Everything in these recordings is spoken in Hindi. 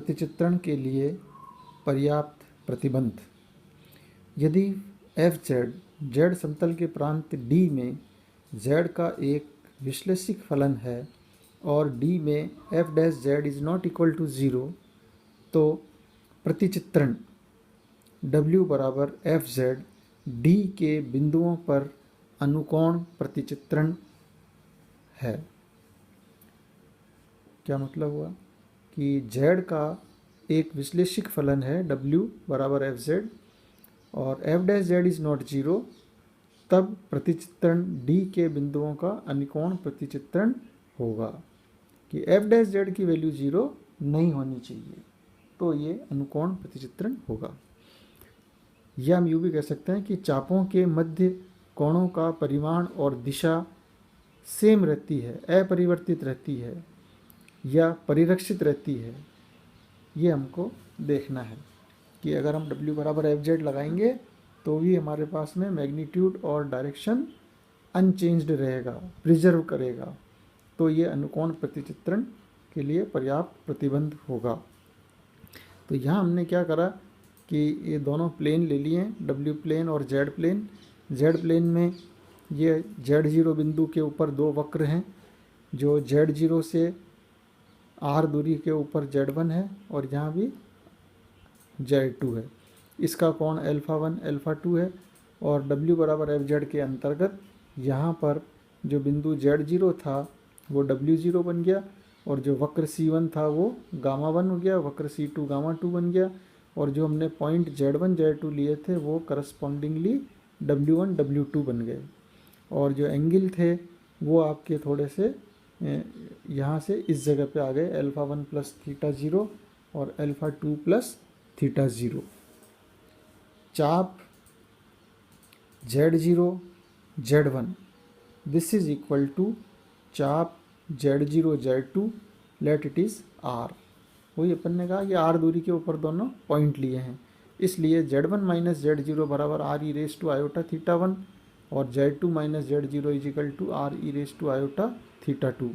प्रतिचित्रण के लिए पर्याप्त प्रतिबंध। यदि एफ जेड जेड समतल के प्रांत डी में जेड का एक विश्लेषिक फलन है और डी में F dash Z is not equal to 0, तो प्रतिचित्रण W बराबर एफ जेड डी के बिंदुओं पर अनुकोण प्रतिचित्रण है। क्या मतलब हुआ कि z का एक विश्लेषिक फलन है W बराबर एफ जेड और F dash Z is not 0, तब प्रतिचित्रण D के बिंदुओं का अनुकोण प्रतिचित्रण होगा कि एफ डैश जेड की वैल्यू 0 नहीं होनी चाहिए, तो ये अनुकोण प्रतिचित्रण होगा। या हम यूँ भी कह सकते हैं कि चापों के मध्य कोणों का परिमाण और दिशा सेम रहती है, अपरिवर्तित रहती है या परिरक्षित रहती है। ये हमको देखना है कि अगर हम W बराबर एफ जेड लगाएंगे तो भी हमारे पास में मैग्नीट्यूड और डायरेक्शन अनचेंज्ड रहेगा, प्रिजर्व करेगा, तो ये अनुकोण प्रतिचित्रण के लिए पर्याप्त प्रतिबंध होगा। तो यहाँ हमने क्या करा कि ये दोनों प्लेन ले लिए हैं, W प्लेन और Z प्लेन। Z प्लेन में ये Z0 बिंदु के ऊपर दो वक्र हैं, जो Z0 से R दूरी के ऊपर Z1 है और यहाँ भी Z2 है। इसका कोण α1 α2 है और W बराबर एफ जेड के अंतर्गत यहाँ पर जो बिंदु Z0 था वो W0 बन गया और जो वक्र C1 था वो γ1 हो गया, वक्र C2 γ2 बन गया और जो हमने पॉइंट Z1 Z2 लिए थे वो करस्पॉन्डिंगली W1 W2 बन गए और जो एंगल थे वो आपके थोड़े से यहाँ से इस जगह पे आ गए, α1 प्लस θ0 और α2 प्लस θ0। चाप Z0 Z1 this is equal to चाप Z0 Z2 let it is R। वही अपन ने कहा कि R दूरी के ऊपर दोनों पॉइंट लिए हैं, इसलिए Z1 माइनस Z0 बराबर R e raise to iota θ1 और Z2 minus Z0 is equal to R e raise to iota θ2।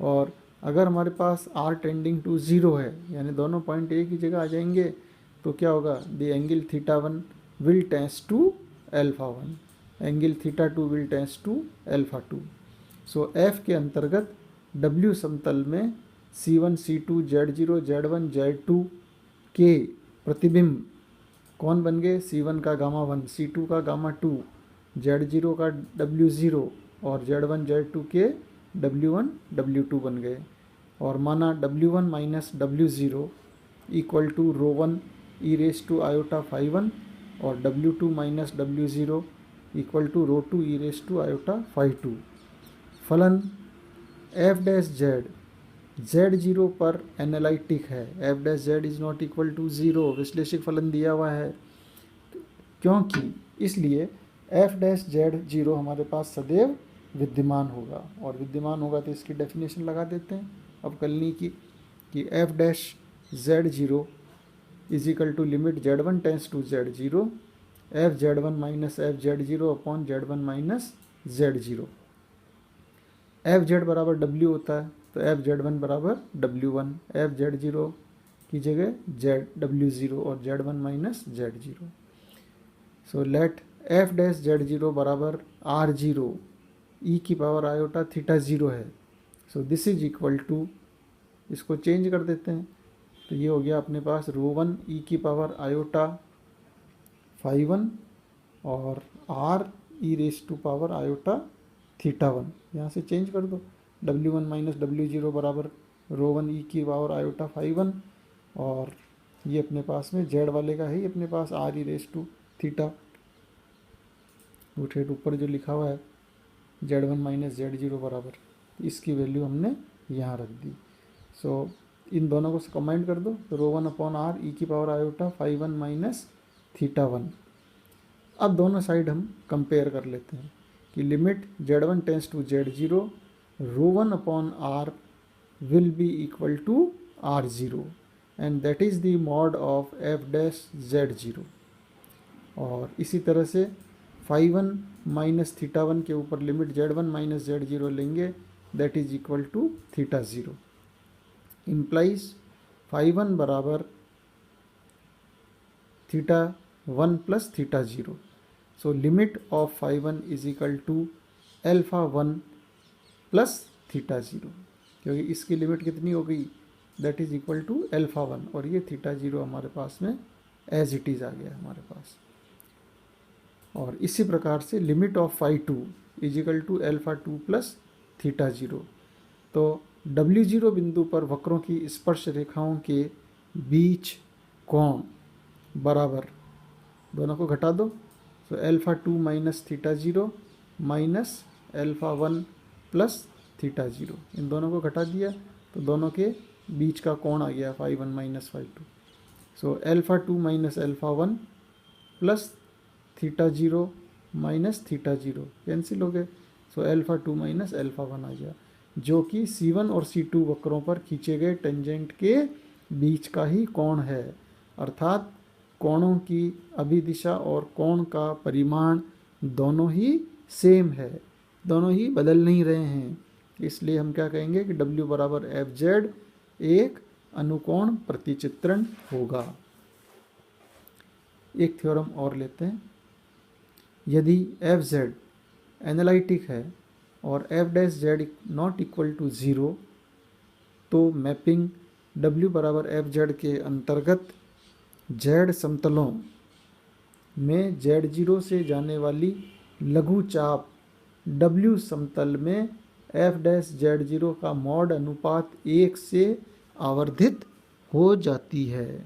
और अगर हमारे पास R टेंडिंग टू 0 है, यानी दोनों पॉइंट एक ही जगह आ जाएंगे, तो क्या होगा, the angle θ1 will tends to α1, angle θ2 will tends to α2। So F के अंतर्गत W समतल में C1 C2 Z0 Z1 Z2 के प्रतिबिंब कौन बन गए, C1 का γ1, C2 का γ2, Z0 का W0 और Z1 Z2 के W1 W2 बन गए। और माना W1 minus W0 equal to ρ1 e raise to iota φ1 और W2 minus W0 equal to ρ2 e raise to iota φ2। फलन एफ डैश जेड Z0 पर एनालिटिक है, F dash Z is not equal to 0, विश्लेषिक फलन दिया हुआ है, क्योंकि इसलिए एफ डैश Z0 हमारे पास सदैव विद्यमान होगा और विद्यमान होगा तो इसकी डेफिनेशन लगा देते हैं अब कलनी की कि F dash Z0 is equal to limit Z1 tends to Z0 F Z1 minus F Z0 upon Z1 minus Z0। F Z बराबर W होता है तो एफ Z1 बराबर W1, एफ Z0 की जगह W0 और Z1 minus Z0। So let F dash Z0 बराबर R0 ई की पावर आयोटा θ0 है। So this is equal to, इसको चेंज कर देते हैं तो ये हो गया अपने पास ρ1 ई की पावर आयोटा φ1 और R e raise to power iota θ1, यहाँ से चेंज कर दो, W1 माइनस W0 बराबर ρ1 ई की पावर आयोटा φ1 और ये अपने पास में Z वाले का है, अपने पास R ई रेस टू θ, वो ठेठ ऊपर जो लिखा हुआ है Z1 माइनस Z0 बराबर, इसकी वैल्यू हमने यहाँ रख दी। सो इन दोनों को कंबाइन कर दो तो ρ1 अपॉन R ई की पावर आयोटा φ1 माइनस θ1। अब दोनों साइड हम कंपेयर कर लेते हैं कि limit Z1 tends to Z0 ρ1 upon R will be equal to R0 and that is the mod of F dash Z0। और इसी तरह से φ1 माइनस θ1 के ऊपर लिमिट Z1 माइनस Z0 लेंगे, that is equal to θ0 implies φ1 बराबर θ1 plus θ0। So limit of φ1 is equal to α1 plus θ0, क्योंकि इसकी लिमिट कितनी हो गई, दैट इज इक्वल टू α1, और ये θ0 हमारे पास में एज इट इज़ आ गया हमारे पास। और इसी प्रकार से limit of φ2 is equal to α2 plus θ0। तो W0 बिंदु पर वक्रों की स्पर्श रेखाओं के बीच कोण बराबर, दोनों को घटा दो, तो α2 माइनस θ0 माइनस α1 प्लस θ0, इन दोनों को घटा दिया तो दोनों के बीच का कोण आ गया φ1 माइनस φ2। सो α2 माइनस α1 प्लस θ0 माइनस θ0 कैंसिल हो गए, सो α2 माइनस α1 आ गया, जो कि C1 और C2 वक्रों पर खींचे गए टेंजेंट के बीच का ही कोण है। अर्थात कोणों की अभिदिशा और कोण का परिमाण दोनों ही सेम है, दोनों ही बदल नहीं रहे हैं। इसलिए हम क्या कहेंगे कि W बराबर FZ एक अनुकोण प्रतिचित्रण होगा। एक थ्योरम और लेते हैं। यदि FZ एनालिटिक है और F' नॉट इक्वल टू 0, तो मैपिंग W बराबर FZ के अंतर्गत Z समतलों में Z0 से जाने वाली लघु चाप W समतल में F' का मॉड अनुपात 1 से आवर्धित हो जाती है।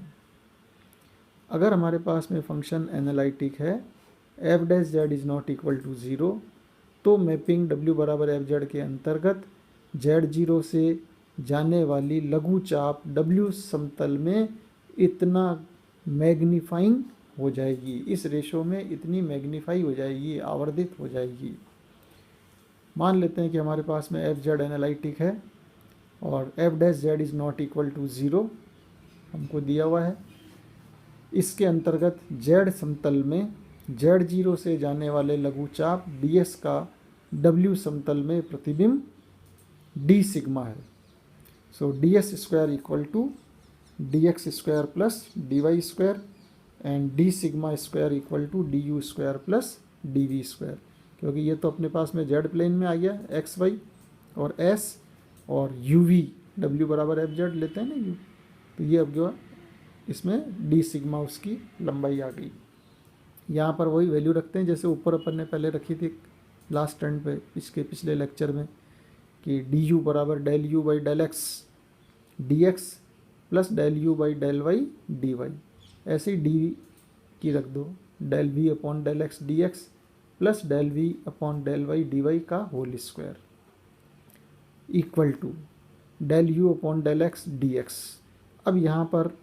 अगर हमारे पास में फंक्शन एनालिटिक है, F' is not equal to 0, तो मैपिंग W बराबर FZ के अंतर्गत Z0 से जाने वाली लघु चाप W समतल में इतना मैग्नीफाइंग हो जाएगी, इस रेशो में इतनी मैग्नीफाई हो जाएगी, आवर्धित हो जाएगी। मान लेते हैं कि हमारे पास में FZ एनालिटिक है और F' is not equal to 0 हमको दिया हुआ है। इसके अंतर्गत Z समतल में Z0 से जाने वाले लघु चाप ds का W समतल में प्रतिबिंब d सिग्मा है। So ds square equal to dx square plus dy square and d sigma square equal to du square plus dv square, क्योंकि ये तो अपने पास में z प्लेन में आ गया x y और s और uv w बराबर fz लेते हैं ना u, तो ये अब जो इसमें d सिग्मा उसकी लंबाई आ गई। यहाँ पर वही वैल्यू रखते हैं जैसे ऊपर अपन ने पहले रखी थी लास्ट टर्न पे इसके पिछले लेक्चर में, कि du बराबर del u by del X dx plus del u by del y dy, ऐसे ही डी की रख दो del v upon del X dx plus del v upon del y dy का whole square equal to del u upon del X dx। अब यहाँ पर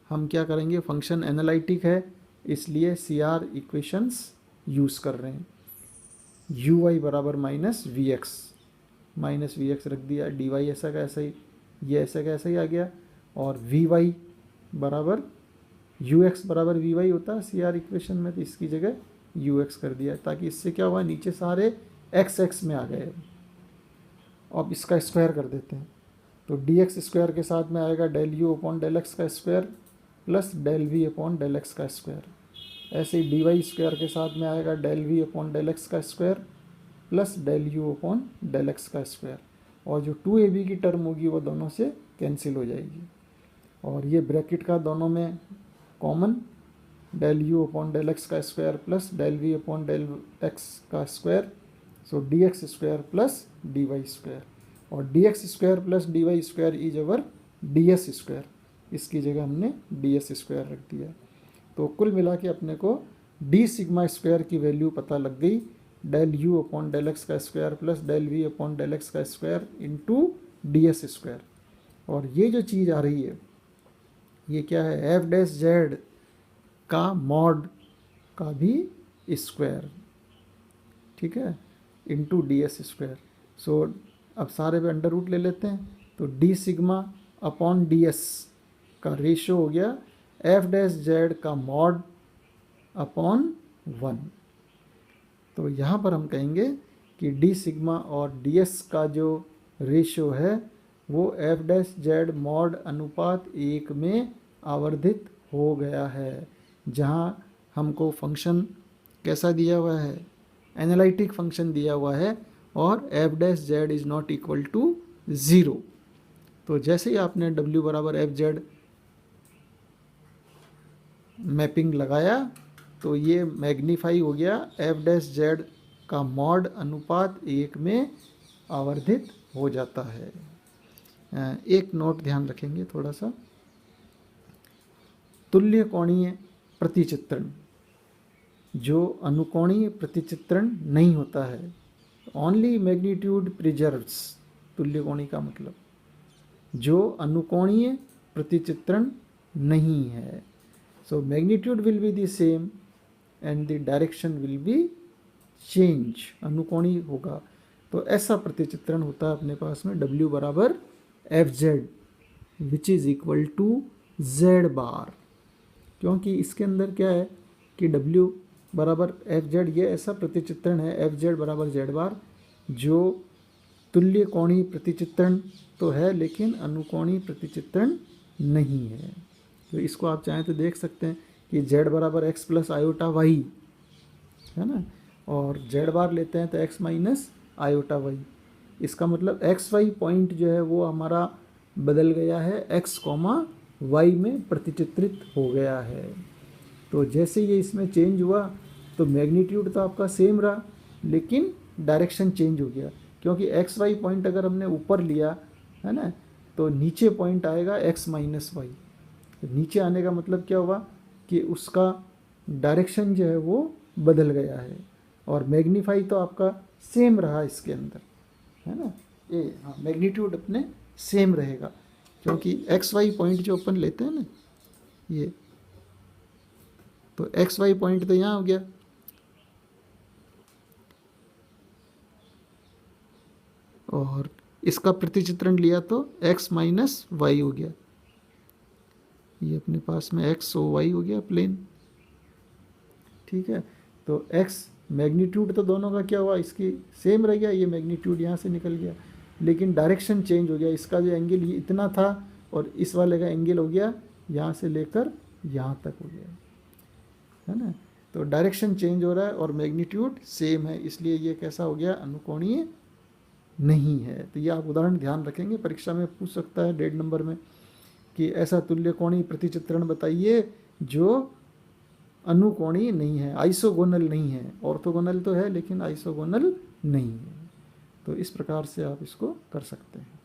हम क्या करेंगे, फंक्शन एनालिटिक है इसलिए CR इक्वेशंस यूज़ कर रहे हैं। uy बराबर माइनस वी एक्स रख दिया, dy ऐसा का ऐसा ही, ये ऐसा का ऐसा ही आ गया, और vy बराबर ux बराबर vy होता है CR इक्वेशन में, तो इसकी जगह ux कर दिया ताकि इससे क्या हुआ, नीचे सारे x में आ गए। अब इसका स्क्वायर कर देते हैं, तो dx स्क्वायर के साथ में आएगा del u upon del X का square plus del v upon del X का स्क्वायर, ऐसे ही dy स्क्वायर के साथ में आएगा del v upon del X का square plus del u upon del X का स्क्वायर, और जो 2ab की टर्म होगी वो दोनों से कैंसिल हो जाएगी, और ये ब्रैकेट का दोनों में common del u upon del X का square plus del v upon del X का square, so dx square plus dy square, और dx square plus dy square is our ds square, इसकी जगह हमने ds स्क्वायर रख दिया। तो कुल मिला के अपने को d सिग्मा स्क्वायर की वैल्यू पता लग गई, del u upon del X का square plus del v upon del X का स्क्वायर इंटू ds स्क्वायर। और ये जो चीज़ आ रही है ये क्या है, f' का मॉड का भी स्क्वायर, ठीक है, इंटू ds स्क्वायर। सो अब सारे पे अंडर रूट ले लेते हैं, तो d सिग्मा अपॉन ds का रेशो हो गया f' का मॉड अपॉन 1। तो यहाँ पर हम कहेंगे कि d सिग्मा और ds का जो रेशो है वो एफ डैश जेड मॉड अनुपात 1 में आवर्धित हो गया है, जहाँ हमको फंक्शन कैसा दिया हुआ है, एनालिटिक फंक्शन दिया हुआ है, और F dash Z is not equal to 0। तो जैसे ही आपने W बराबर एफ जेड मैपिंग लगाया तो ये मैग्नीफाई हो गया, एफ डैश जेड का मॉड अनुपात 1 में आवर्धित हो जाता है। एक नोट ध्यान रखेंगे थोड़ा सा, तुल्य कोणीय प्रतिचित्रण जो अनुकोणीय प्रतिचित्रण नहीं होता है, ओनली मैग्नीट्यूड प्रिजर्व्स, तुल्य कोणीय का मतलब जो अनुकोणीय प्रतिचित्रण नहीं है। So magnitude will be the same and the direction will be change, अनुकोणीय होगा। तो ऐसा प्रतिचित्रण होता है अपने पास में W बराबर F Z which is equal to Z bar, क्योंकि इसके अंदर क्या है कि W बराबर एफ जेड, ये ऐसा प्रतिचित्रण है एफ जेड बराबर जेड बार जो तुल्य कोणीय प्रतिचित्रण तो है लेकिन अनुकोणीय प्रतिचित्रण नहीं है। तो इसको आप चाहें तो देख सकते हैं कि z बराबर एक्स प्लस आयोटा वाई है ना, और z बार लेते हैं तो x माइनस आयोटा वाई। इसका मतलब एक्स वाई पॉइंट जो है वो हमारा बदल गया है, x कॉमा वाई में प्रतिचित्रित हो गया है। तो जैसे ये इसमें चेंज हुआ तो मैग्नीट्यूड तो आपका सेम रहा लेकिन डायरेक्शन चेंज हो गया, क्योंकि एक्स वाई पॉइंट अगर हमने ऊपर लिया है ना तो नीचे पॉइंट आएगा x माइनस वाई। नीचे आने का मतलब क्या हुआ कि उसका डायरेक्शन जो है वो बदल गया है, और मैग्नीफाई तो आपका सेम रहा इसके अंदर है ना, ये हाँ मैग्नीट्यूड अपने सेम रहेगा, क्योंकि एक्स वाई पॉइंट जो अपन लेते हैं ना ये, तो एक्स वाई पॉइंट तो यहाँ हो गया, और इसका प्रतिचित्रण लिया तो x माइनस वाई हो गया, ये अपने पास में x ओ वाई हो गया प्लेन। ठीक है, तो x मैग्नीट्यूड तो दोनों का क्या हुआ, इसकी सेम रह गया, ये मैग्नीट्यूड यहाँ से निकल गया लेकिन डायरेक्शन चेंज हो गया। इसका जो एंगल ये इतना था और इस वाले का एंगल हो गया यहाँ से लेकर यहाँ तक हो गया है ना। तो डायरेक्शन चेंज हो रहा है और मैग्नीट्यूड सेम है, इसलिए ये कैसा हो गया, अनुकोणीय नहीं है। तो ये आप उदाहरण ध्यान रखेंगे, परीक्षा में पूछ सकता है 1.5 नंबर में कि ऐसा तुल्य कोणीय प्रतिचित्रण बताइए जो अनुकोणीय नहीं है, आइसोगोनल नहीं है, ऑर्थोगोनल तो है लेकिन आइसोगोनल नहीं है। तो इस प्रकार से आप इसको कर सकते हैं।